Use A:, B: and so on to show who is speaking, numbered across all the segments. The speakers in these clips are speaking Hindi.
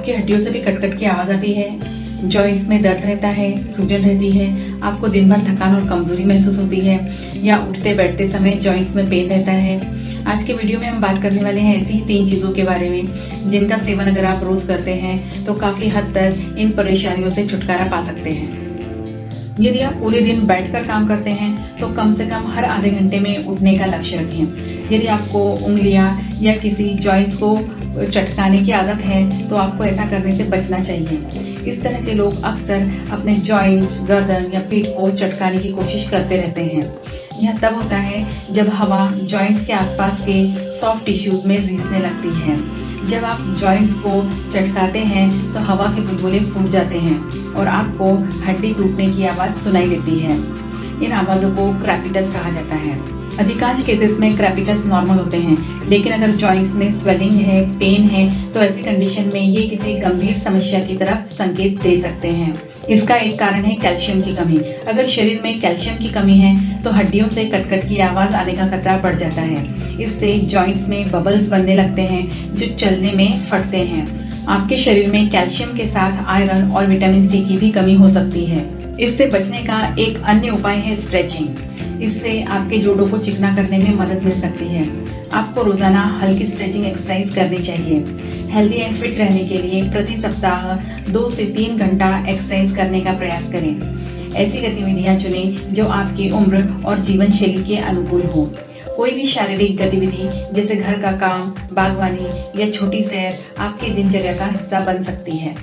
A: आपकी हड्डियों से भी कट-कट की आवाज आती है, जॉइंट्स में दर्द रहता है, सूजन रहती है, आपको दिन भर थकान और कमजोरी महसूस होती है, या उठते बैठते समय जॉइंट्स में पेन रहता है। आज के वीडियो में हम बात करने वाले हैं ऐसी ही 3 चीजों के बारे में जिनका सेवन अगर आप रोज करते हैं तो काफी हद तक इन परेशानियों से छुटकारा पा सकते हैं। यदि आप पूरे दिन बैठकर काम करते हैं तो कम से कम हर आधे घंटे में उठने का लक्ष्य रखें। यदि आपको उंगलियां या किसी जॉइंट्स को चटकाने की आदत है तो आपको ऐसा करने से बचना चाहिए। इस तरह के लोग अक्सर अपने जॉइंट्स, गर्दन या पीठ को चटकाने की कोशिश करते रहते हैं। यह तब होता है जब हवा जॉइंट्स के आसपास के सॉफ्ट टिश्यूज में रिसने लगती है। जब आप जॉइंट्स को चटकाते हैं तो हवा के बुलबुले फूट जाते हैं और आपको हड्डी टूटने की आवाज सुनाई देती है। इन आवाजों को क्रैपिटस कहा जाता है। अधिकांश केसेस में क्रैपिटस नॉर्मल होते हैं, लेकिन अगर जॉइंट्स में स्वेलिंग है, पेन है, तो ऐसी कंडीशन में ये किसी गंभीर समस्या की तरफ संकेत दे सकते हैं। इसका एक कारण है कैल्शियम की कमी। अगर शरीर में कैल्शियम की कमी है तो हड्डियों से कटकट की आवाज आने का खतरा बढ़ जाता है। इससे जॉइंट्स में बबल्स बनने लगते हैं जो चलने में फटते हैं। आपके शरीर में कैल्शियम के साथ आयरन और विटामिन सी की भी कमी हो सकती है। इससे बचने का एक अन्य उपाय है स्ट्रेचिंग। इससे आपके जोड़ों को चिकना करने में मदद मिल सकती है। आपको रोजाना हल्की स्ट्रेचिंग एक्सरसाइज करनी चाहिए। हेल्दी एंड फिट रहने के लिए प्रति सप्ताह 2 से 3 घंटा एक्सरसाइज करने का प्रयास करें। ऐसी गतिविधियां चुनें जो आपकी उम्र और जीवन शैली के अनुकूल हो। कोई भी शारीरिक गतिविधि जैसे घर का काम, बागवानी या छोटी सैर आपकी दिनचर्या का हिस्सा बन सकती है।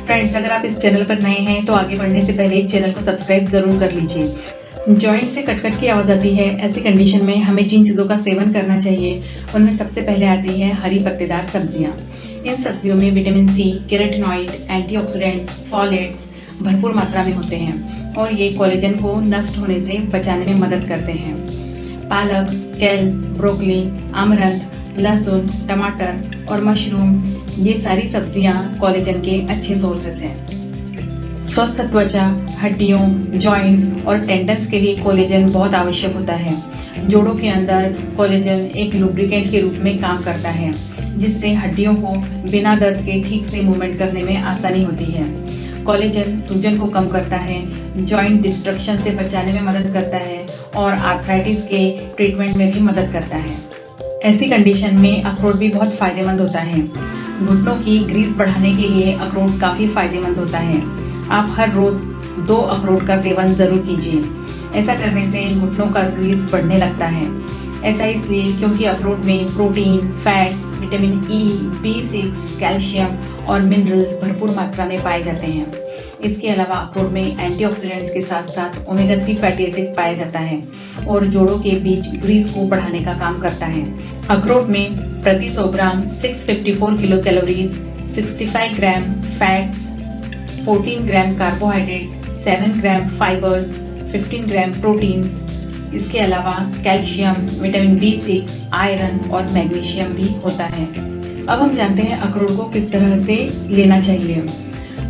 A: फ्रेंड्स, अगर आप इस चैनल पर नए हैं तो आगे बढ़ने से पहले चैनल को सब्सक्राइब जरूर कर लीजिए। जॉइंट से कटकट की आवाज आती है, ऐसी कंडीशन में हमें जिन चीजों का सेवन करना चाहिए उनमें सबसे पहले आती है हरी पत्तेदार सब्जियां। इन सब्जियों में विटामिन सी, कैरोटीनॉइड, एंटीऑक्सीडेंट्स, फॉलेट्स भरपूर मात्रा में होते हैं और ये कोलेजन को नष्ट होने से बचाने में मदद करते हैं। पालक, केल, ब्रोकली, अमरंथ, लहसुन, टमाटर और मशरूम, ये सारी सब्जियां कोलेजन के अच्छे सोर्सेस हैं। स्वस्थ त्वचा, हड्डियों, जॉइंट्स और टेंडन्स के लिए कोलेजन बहुत आवश्यक होता है। जोड़ों के अंदर कोलेजन एक लुब्रिकेंट के रूप में काम करता है, जिससे हड्डियों को बिना दर्द के ठीक से मूवमेंट करने में आसानी होती है। कोलेजन सूजन को कम करता है, जॉइंट डिस्ट्रक्शन से बचाने में मदद करता है और आर्थराइटिस के ट्रीटमेंट में भी मदद करता है। ऐसी कंडीशन में अखरोट भी बहुत फायदेमंद होता है। घुटनों की ग्रीस बढ़ाने के लिए अखरोट काफी फायदेमंद होता है। आप हर रोज 2 अखरोट का सेवन जरूर कीजिए। ऐसा करने से घुटनों का ग्रीस बढ़ने लगता है। ऐसा इसलिए क्योंकि अखरोट में protein, fats, vitamin E, B6, calcium और मिनरल्स भरपूर मात्रा में पाए जाते हैं। इसके अलावा अखरोट में एंटीऑक्सीडेंट्स के साथ साथ ओमेगा 3 फैटी एसिड पाया जाता है और जोड़ों के बीच ग्रीस को बढ़ाने का काम करता है। अखरोट में प्रति 100 ग्राम 654 किलो कैलोरीज, 65 ग्राम फैट्स, 14 ग्राम कार्बोहाइड्रेट, 7 ग्राम फाइबर्स, 15 ग्राम प्रोटीन्स, इसके अलावा कैल्शियम, विटामिन B6, आयरन और मैग्नीशियम भी होता है। अब हम जानते हैं अखरोट को किस तरह से लेना चाहिए।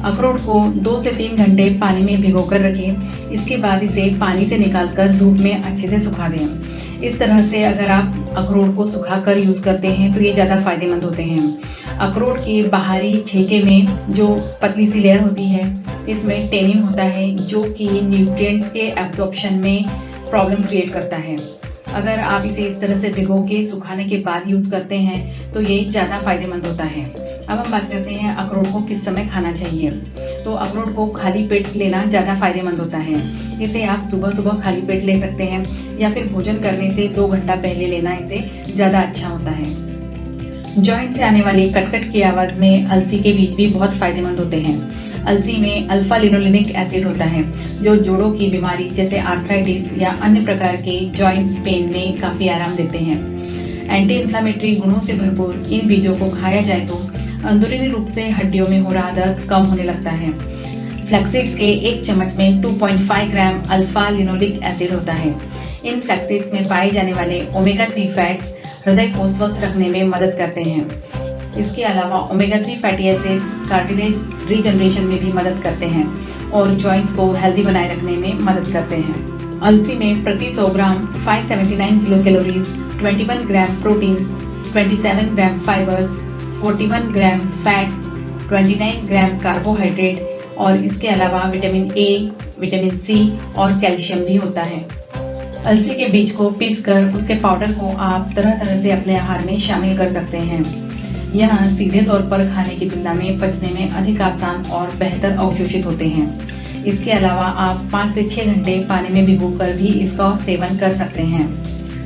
A: अखरोट को 2 से 3 घंटे पानी में भिगोकर रखें। इसके बाद इसे पानी से निकालकर धूप में अच्छे से सुखा दें। इस तरह से अगर आप अखरोट को सुखाकर यूज करते हैं तो ये ज़्यादा फायदेमंद होते हैं। अखरोट के बाहरी छिलके में जो पतली सी लेयर होती है, इसमें टेनिन होता है जो कि न्यूट्रिएंट्स के एब्जॉर्प्शन में प्रॉब्लम क्रिएट करता है। अगर आप इसे इस तरह से भिगो के सुखाने के बाद यूज करते हैं तो ये ज़्यादा फायदेमंद होता है। अब हम बात करते हैं अखरोट को किस समय खाना चाहिए। तो अखरोट को खाली पेट लेना ज़्यादा फायदेमंद होता है। इसे आप सुबह सुबह खाली पेट ले सकते हैं या फिर भोजन करने से 2 घंटा पहले लेना इसे ज़्यादा अच्छा होता है। जॉइंट से आने वाली कटकट की आवाज में अलसी के बीज भी बहुत फायदेमंद होते हैं। अलसी में अल्फा लिनोलेनिक एसिड होता है जो जोड़ों की बीमारी जैसे आर्थराइटिस या अन्य प्रकार के जॉइंट्स पेन में काफी आराम देते हैं। एंटी इन्फ्लामेटरी गुणों से भरपूर इन बीजों को खाया जाए तो अंदरूनी रूप से हड्डियों में हो रहा दर्द कम होने लगता है। फ्लैक्सीड्स के 1 चम्मच में 2.5 ग्राम अल्फा लिनोलिक एसिड होता है। इन फ्लैक्सीड्स में पाए जाने वाले ओमेगा 3 फैट्स हृदय को स्वस्थ रखने में मदद करते हैं। इसके अलावा omega 3 fatty acids cartilage regeneration में भी मदद करते हैं और जॉइंट्स को हेल्दी बनाए रखने में मदद करते हैं। अलसी में प्रति 100 ग्राम 579 किलो कैलोरीज, 21 ग्राम प्रोटीन्स, 27 ग्राम फाइबर्स, 41 ग्राम फैट्स, 29 ग्राम कार्बोहाइड्रेट और इसके अलावा विटामिन ए, विटामिन सी और कैल्शियम भी होता है। अलसी के बीज को पीसकर उसके पाउडर को आप तरह तरह से अपने आहार में शामिल कर सकते हैं। यह सीधे तौर पर खाने की तुलना में पचने में अधिक आसान और बेहतर अवशोषित होते हैं। इसके अलावा आप 5 से 6 घंटे पानी में भिगोकर भी इसका सेवन कर सकते हैं।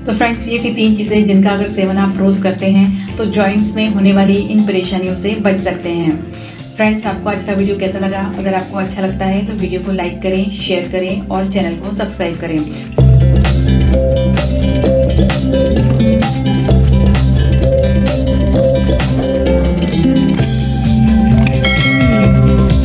A: तो फ्रेंड्स, ये थी 3 चीज़ें जिनका अगर सेवन आप रोज करते हैं तो जॉइंट्स में होने वाली इन परेशानियों से बच सकते हैं। फ्रेंड्स, आपको आज का वीडियो कैसा लगा? अगर आपको अच्छा लगता है तो वीडियो को लाइक करें, शेयर करें और चैनल को सब्सक्राइब करें।